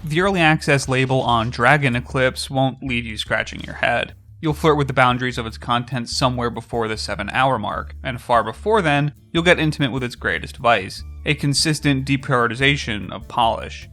The early access label on Dragon Eclipse won't leave you scratching your head. You'll flirt with the boundaries of its content somewhere before the 7-hour mark, and far before then, you'll get intimate with its greatest vice, a consistent deprioritization of polish.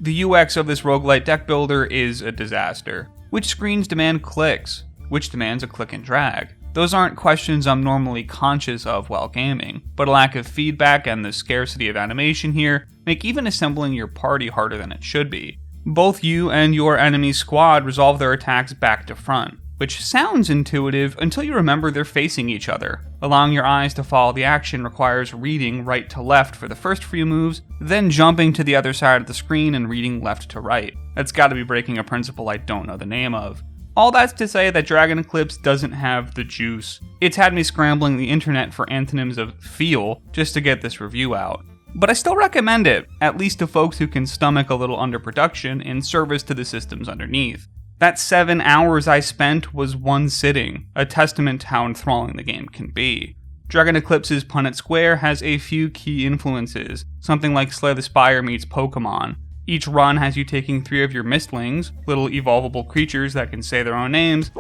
The UX of this roguelite deck builder is a disaster. Which screens demand clicks? Which demands a click and drag? Those aren't questions I'm normally conscious of while gaming, but a lack of feedback and the scarcity of animation here make even assembling your party harder than it should be. Both you and your enemy squad resolve their attacks back to front, which sounds intuitive until you remember they're facing each other. Allowing your eyes to follow the action requires reading right to left for the first few moves, then jumping to the other side of the screen and reading left to right. That's gotta be breaking a principle I don't know the name of. All that's to say that Dragon Eclipse doesn't have the juice. It's had me scrambling the internet for antonyms of feel just to get this review out. But I still recommend it, at least to folks who can stomach a little underproduction in service to the systems underneath. That 7 hours I spent was one sitting, a testament to how enthralling the game can be. Dragon Eclipse's Punnett Square has a few key influences, something like Slay the Spire meets Pokemon. Each run has you taking 3 of your Mystlings, little evolvable creatures that can say their own names,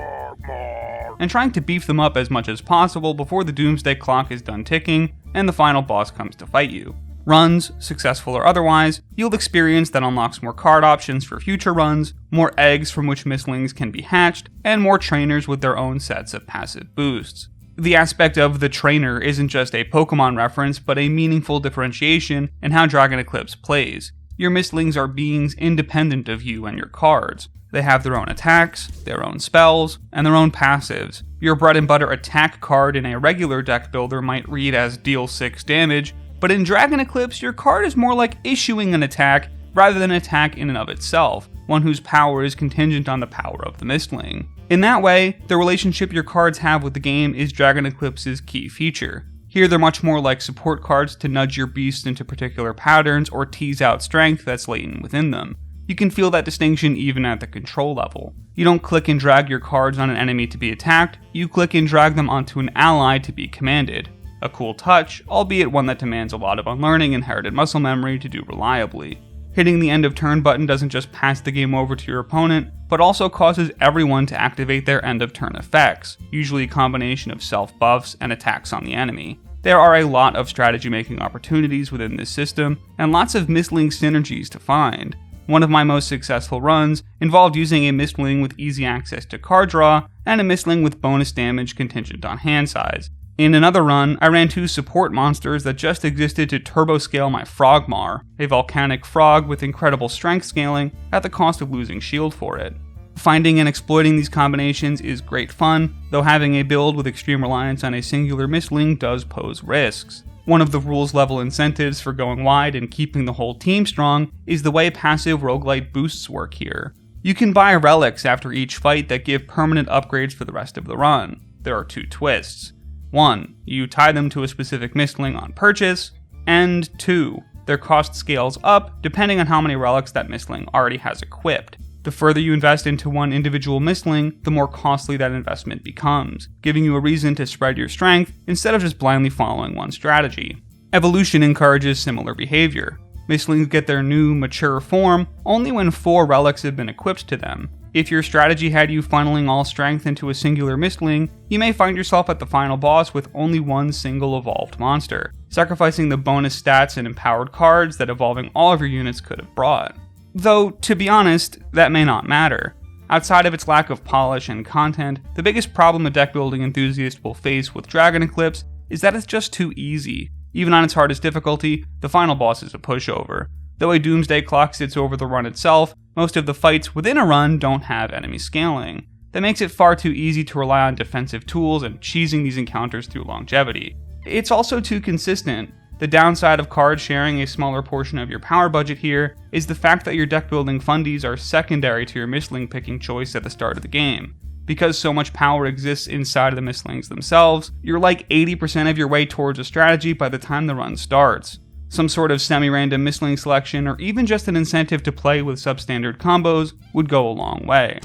and trying to beef them up as much as possible before the doomsday clock is done ticking and the final boss comes to fight you. Runs, successful or otherwise, yield experience that unlocks more card options for future runs, more eggs from which Mystlings can be hatched, and more trainers with their own sets of passive boosts. The aspect of the trainer isn't just a Pokemon reference, but a meaningful differentiation in how Dragon Eclipse plays. Your Mystlings are beings independent of you and your cards. They have their own attacks, their own spells, and their own passives. Your bread and butter attack card in a regular deck builder might read as deal 6 damage, but in Dragon Eclipse, your card is more like issuing an attack rather than an attack in and of itself, one whose power is contingent on the power of the Mystling. In that way, the relationship your cards have with the game is Dragon Eclipse's key feature. Here they're much more like support cards to nudge your beasts into particular patterns or tease out strength that's latent within them. You can feel that distinction even at the control level. You don't click and drag your cards on an enemy to be attacked, you click and drag them onto an ally to be commanded. A cool touch, albeit one that demands a lot of unlearning inherited muscle memory to do reliably. Hitting the end of turn button doesn't just pass the game over to your opponent, but also causes everyone to activate their end of turn effects, usually a combination of self buffs and attacks on the enemy. There are a lot of strategy making opportunities within this system, and lots of Mystling synergies to find. One of my most successful runs involved using a Mystling with easy access to card draw, and a Mystling with bonus damage contingent on hand size. In another run, I ran 2 support monsters that just existed to turbo scale my Frogmar, a volcanic frog with incredible strength scaling at the cost of losing shield for it. Finding and exploiting these combinations is great fun, though having a build with extreme reliance on a singular Mystling does pose risks. One of the rules level incentives for going wide and keeping the whole team strong is the way passive roguelite boosts work here. You can buy relics after each fight that give permanent upgrades for the rest of the run. There are 2 twists. 1. You tie them to a specific Mystling on purchase, and 2. Their cost scales up depending on how many relics that Mystling already has equipped. The further you invest into one individual Mystling, the more costly that investment becomes, giving you a reason to spread your strength instead of just blindly following one strategy. Evolution encourages similar behavior. Mystlings get their new, mature form only when 4 relics have been equipped to them. If your strategy had you funneling all strength into a singular Mystling, you may find yourself at the final boss with only one single evolved monster, sacrificing the bonus stats and empowered cards that evolving all of your units could have brought. Though, to be honest, that may not matter. Outside of its lack of polish and content, the biggest problem a deck building enthusiast will face with Dragon Eclipse is that it's just too easy. Even on its hardest difficulty, the final boss is a pushover. Though a doomsday clock sits over the run itself, most of the fights within a run don't have enemy scaling. That makes it far too easy to rely on defensive tools and cheesing these encounters through longevity. It's also too consistent. The downside of card sharing a smaller portion of your power budget here is the fact that your deck building fundies are secondary to your Mystling picking choice at the start of the game. Because so much power exists inside of the Mystlings themselves, you're like 80% of your way towards a strategy by the time the run starts. Some sort of semi-random Mystling selection or even just an incentive to play with substandard combos would go a long way.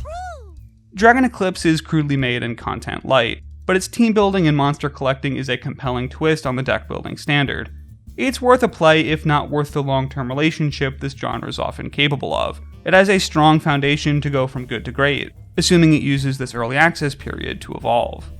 Dragon Eclipse is crudely made and content light, but its team building and monster collecting is a compelling twist on the deck building standard. It's worth a play, if not worth the long-term relationship this genre is often capable of. It has a strong foundation to go from good to great, assuming it uses this early access period to evolve.